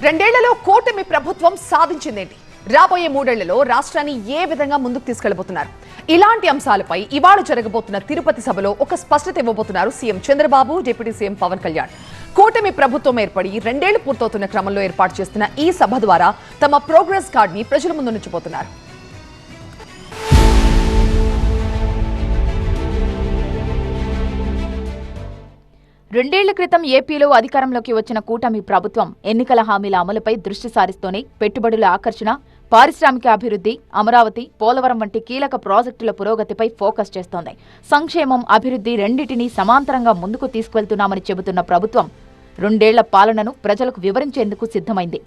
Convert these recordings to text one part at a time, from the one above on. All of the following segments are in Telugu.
రెండేళ్లలో కూటమి ప్రభుత్వం సాధించిందేంటి? రాబోయే మూడేళ్లలో రాష్ట్రాన్ని ఏ విధంగా ముందుకు తీసుకెళ్లబోతున్నారు? ఇలాంటి అంశాలపై ఇవాళ జరగబోతున్న తిరుపతి సభలో ఒక స్పష్టత ఇవ్వబోతున్నారు CM Chandrababu, deputy CM Pawan Kalyan. కూటమి ప్రభుత్వం ఏర్పడి రెండేళ్లు పూర్తవుతున్న క్రమంలో ఏర్పాటు చేస్తున్న ఈ సభ ద్వారా తమ ప్రోగ్రెస్ కార్డ్ ని ప్రజల ముందు ఉంచబోతున్నారు. రెండేళ్ల క్రితం ఏపీలో అధికారంలోకి వచ్చిన కూటమి ప్రభుత్వం ఎన్నికల హామీల అమలుపై దృష్టి సారిస్తూనే పెట్టుబడుల ఆకర్షణ, పారిశ్రామిక అభివృద్ధి, అమరావతి, పోలవరం వంటి కీలక ప్రాజెక్టుల పురోగతిపై ఫోకస్ చేస్తోంది. సంక్షేమం, అభివృద్ధి రెండింటినీ సమాంతరంగా ముందుకు తీసుకువెళ్తున్నామని చెబుతున్న ప్రభుత్వం రెండేళ్ల పాలనను ప్రజలకు వివరించేందుకు సిద్ధమైంది.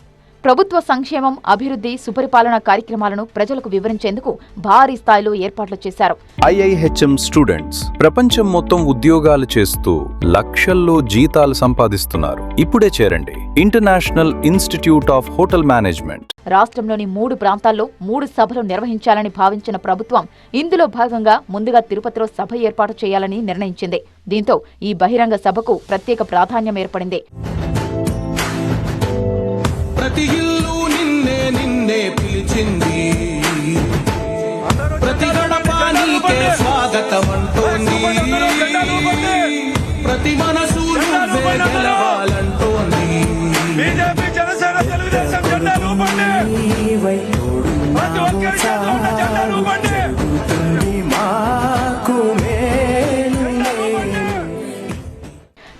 ప్రభుత్వ సంక్షేమం, అభివృద్ధి, సుపరిపాలన కార్యక్రమాలను ప్రజలకు వివరించేందుకు భారీ స్థాయిలో ఏర్పాట్లు చేశారు. IIHM స్టూడెంట్స్ ప్రపంచం మొత్తం ఉద్యోగాలు చేస్తూ లక్షల్లో జీతాలు సంపాదిస్తున్నారు. ఇప్పుడే చేరండి international institute of hotel management. రాష్ట్రంలోని 3 ప్రాంతాల్లో 3 సభలు నిర్వహించాలని భావించిన ప్రభుత్వం ఇందులో భాగంగా ముందుగా తిరుపతిలో సభ ఏర్పాటు చేయాలని నిర్ణయించింది. దీంతో ఈ బహిరంగ సభకు ప్రత్యేక ప్రాధాన్యం ఏర్పడింది. ప్రతి ఇల్లు నిన్నే నిన్నే పిలిచింది, ప్రతి గడపానికే స్వాగతం అంటోంది, ప్రతి మనసు నువ్వే గెలవాలంటోంది. బీజేపీ, జనసేన, తెలుగుదేశం జెండాలు ఊపండి, ప్రతి ఒక్కరి చేతిలో ఉన్న జెండాలు ఊపండి.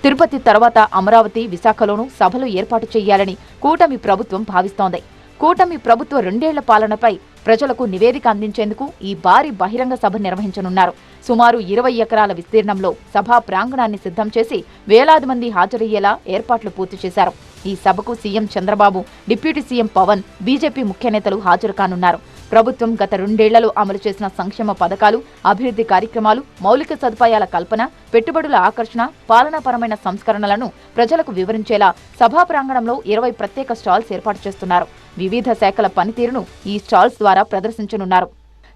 తిరుపతి తర్వాత అమరావతి, విశాఖలోనూ సభలు ఏర్పాటు చేయాలని కూటమి ప్రభుత్వం భావిస్తోంది. కూటమి ప్రభుత్వ రెండేళ్ల పాలనపై ప్రజలకు నివేదిక అందించేందుకు ఈ భారీ బహిరంగ సభ నిర్వహించనున్నారు. సుమారు 20 ఎకరాల విస్తీర్ణంలో సభా ప్రాంగణాన్ని సిద్ధం చేసి వేలాది మంది హాజరయ్యేలా ఏర్పాట్లు పూర్తి చేశారు. ఈ సభకు CM Chandrababu, deputy CM Pawan, BJP ముఖ్య నేతలు హాజరు కానున్నారు. ప్రభుత్వం గత రెండేళ్లలో అమలు చేసిన సంక్షేమ పథకాలు, అభివృద్ధి కార్యక్రమాలు, మౌలిక సదుపాయాల కల్పన, పెట్టుబడుల ఆకర్షణ, పాలనాపరమైన సంస్కరణలను ప్రజలకు వివరించేలా సభా ప్రాంగణంలో 20 ప్రత్యేక స్టాల్స్ ఏర్పాటు చేస్తున్నారు. వివిధ శాఖల పనితీరును ఈ స్టాల్స్ ద్వారా ప్రదర్శించనున్నారు.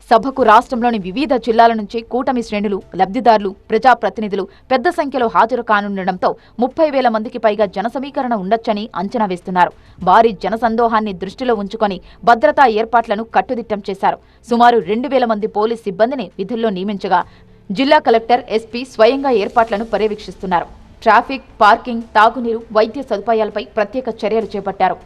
సభకు రాష్ట్రంలోని వివిధ జిల్లాల నుంచి కూటమి శ్రేణులు, లబ్ధిదారులు, ప్రజాప్రతినిధులు పెద్ద సంఖ్యలో హాజరు కానుండటంతో 30,000 మందికి పైగా జన సమీకరణ ఉండొచ్చని అంచనా వేస్తున్నారు. భారీ జనసందోహాన్ని దృష్టిలో ఉంచుకొని భద్రతా ఏర్పాట్లను కట్టుదిట్టం చేశారు. సుమారు 2,000 మంది పోలీస్ సిబ్బందిని విధుల్లో నియమించగా జిల్లా కలెక్టర్, ఎస్పీ స్వయంగా ఏర్పాట్లను పర్యవేక్షిస్తున్నారు. ట్రాఫిక్, పార్కింగ్, తాగునీరు, వైద్య సదుపాయాలపై ప్రత్యేక చర్యలు చేపట్టారు.